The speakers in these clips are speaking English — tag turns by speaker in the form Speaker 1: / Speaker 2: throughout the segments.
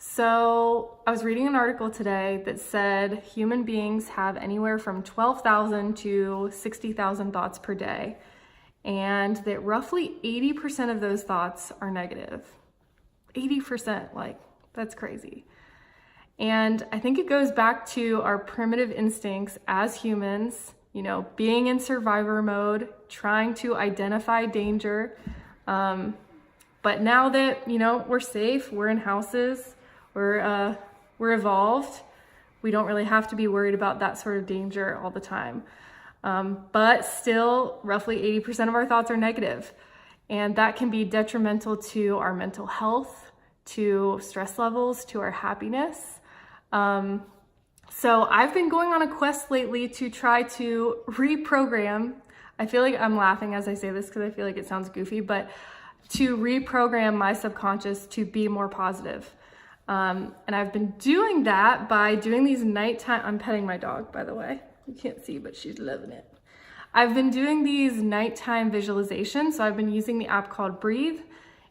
Speaker 1: So I was reading an article today that said human beings have anywhere from 12,000 to 60,000 thoughts per day, and that roughly 80% of those thoughts are negative. 80%, like, that's crazy. And I think it goes back to our primitive instincts as humans, you know, being in survivor mode, trying to identify danger. But now that, you know, we're safe, we're in houses, we're evolved, we don't really have to be worried about that sort of danger all the time. But still, roughly 80% of our thoughts are negative. And that can be detrimental to our mental health, to stress levels, to our happiness. So I've been going on a quest lately to try to reprogram. I feel like I'm laughing as I say this because I feel like it sounds goofy, but to reprogram my subconscious to be more positive. And I've been doing that by doing these nighttime, I'm petting my dog, by the way. You can't see, but she's loving it. I've been doing these nighttime visualizations. So I've been using the app called Breethe,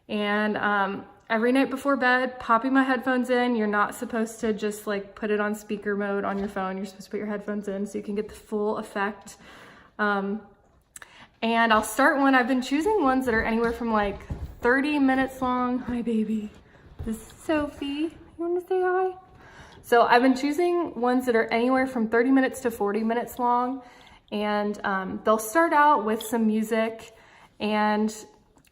Speaker 1: and every night before bed, popping my headphones in. You're not supposed to just like put it on speaker mode on your phone. You're supposed to put your headphones in so you can get the full effect. And I'll start one. I've been choosing ones that are anywhere from like 30 minutes long. Hi, baby. This is Sophie. You want to say hi? So I've been choosing ones that are anywhere from 30 minutes to 40 minutes long. And they'll start out with some music, and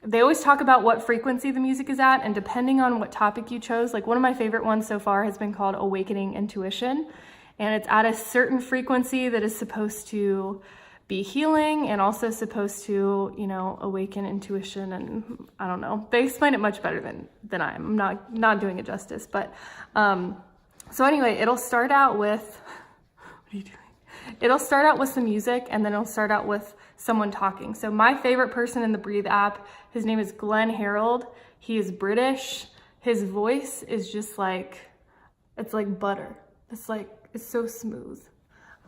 Speaker 1: they always talk about what frequency the music is at, and depending on what topic you chose, like one of my favorite ones so far has been called Awakening Intuition, and it's at a certain frequency that is supposed to be healing and also supposed to, you know, awaken intuition. And I don't know, they explain it much better than I am. I'm not doing it justice, but so anyway, it'll start out with, what are you doing? It'll start out with some music, and then it'll start out with someone talking. So my favorite person in the Breethe app, his name is Glenn Harold. He is British. His voice is just like, it's like butter. It's so smooth.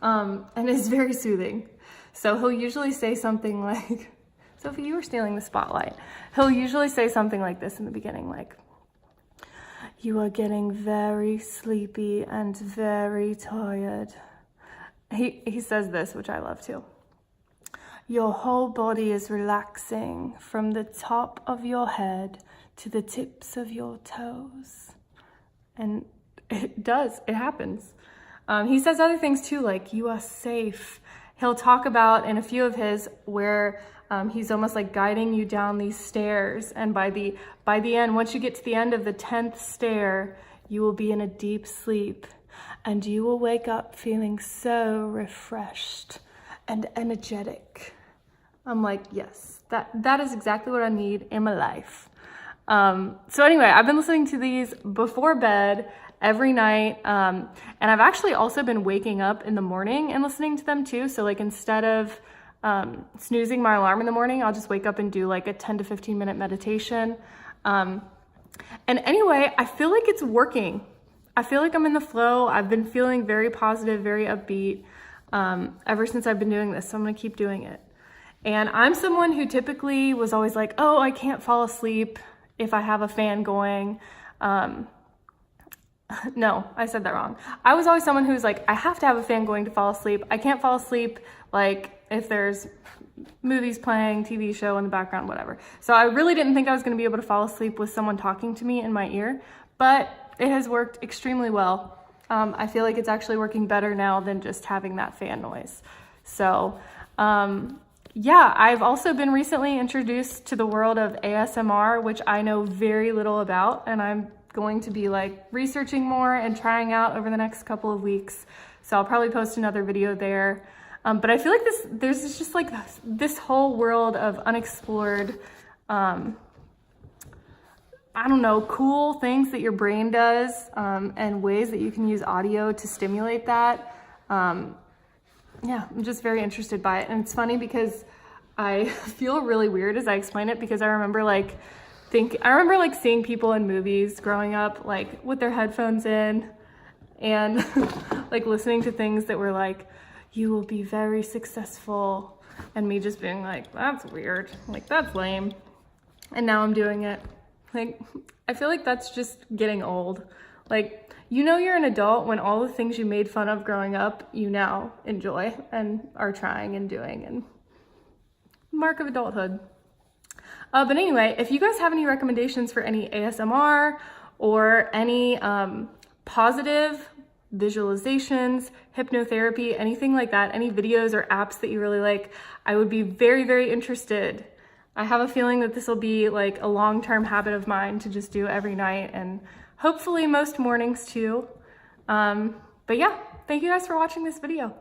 Speaker 1: And it's very soothing. So he'll usually say something like, Sophie, you were stealing the spotlight. He'll usually say something like this in the beginning, like, you are getting very sleepy and very tired. He says this, which I love too. Your whole body is relaxing from the top of your head to the tips of your toes. And it does, it happens. He says other things too, like you are safe. He'll talk about in a few of his where he's almost like guiding you down these stairs. And by the end, once you get to the end of the 10th stair, you will be in a deep sleep. And you will wake up feeling so refreshed and energetic. I'm like, yes, that is exactly what I need in my life. So anyway, I've been listening to these before bed every night. And I've actually also been waking up in the morning and listening to them too. So like instead of snoozing my alarm in the morning, I'll just wake up and do like a 10 to 15 minute meditation. And anyway, I feel like it's working. I feel like I'm in the flow. I've been feeling very positive, very upbeat ever since I've been doing this. So I'm gonna keep doing it. And I'm someone who typically was always like, oh, I can't fall asleep if I have a fan going. No, I said that wrong. I was always someone who's like, I have to have a fan going to fall asleep. I can't fall asleep like if there's movies playing, TV show in the background, whatever. So I really didn't think I was gonna be able to fall asleep with someone talking to me in my ear, but it has worked extremely well. I feel like it's actually working better now than just having that fan noise. So yeah, I've also been recently introduced to the world of ASMR, which I know very little about, and I'm going to be like researching more and trying out over the next couple of weeks. So I'll probably post another video there. But I feel like there's just like this whole world of unexplored, I don't know, cool things that your brain does, and ways that you can use audio to stimulate that. Yeah, I'm just very interested by it. And it's funny because I feel really weird as I explain it, because I remember like seeing people in movies growing up, like with their headphones in and like listening to things that were like, you will be very successful. And me just being like, that's weird. Like, that's lame. And now I'm doing it. Like, I feel like that's just getting old. Like, you know you're an adult when all the things you made fun of growing up, you now enjoy and are trying and doing, and mark of adulthood. But anyway, if you guys have any recommendations for any ASMR or any positive visualizations, hypnotherapy, anything like that, any videos or apps that you really like, I would be very, very interested. I have a feeling that this will be like a long-term habit of mine to just do every night, and hopefully most mornings too. But yeah, thank you guys for watching this video.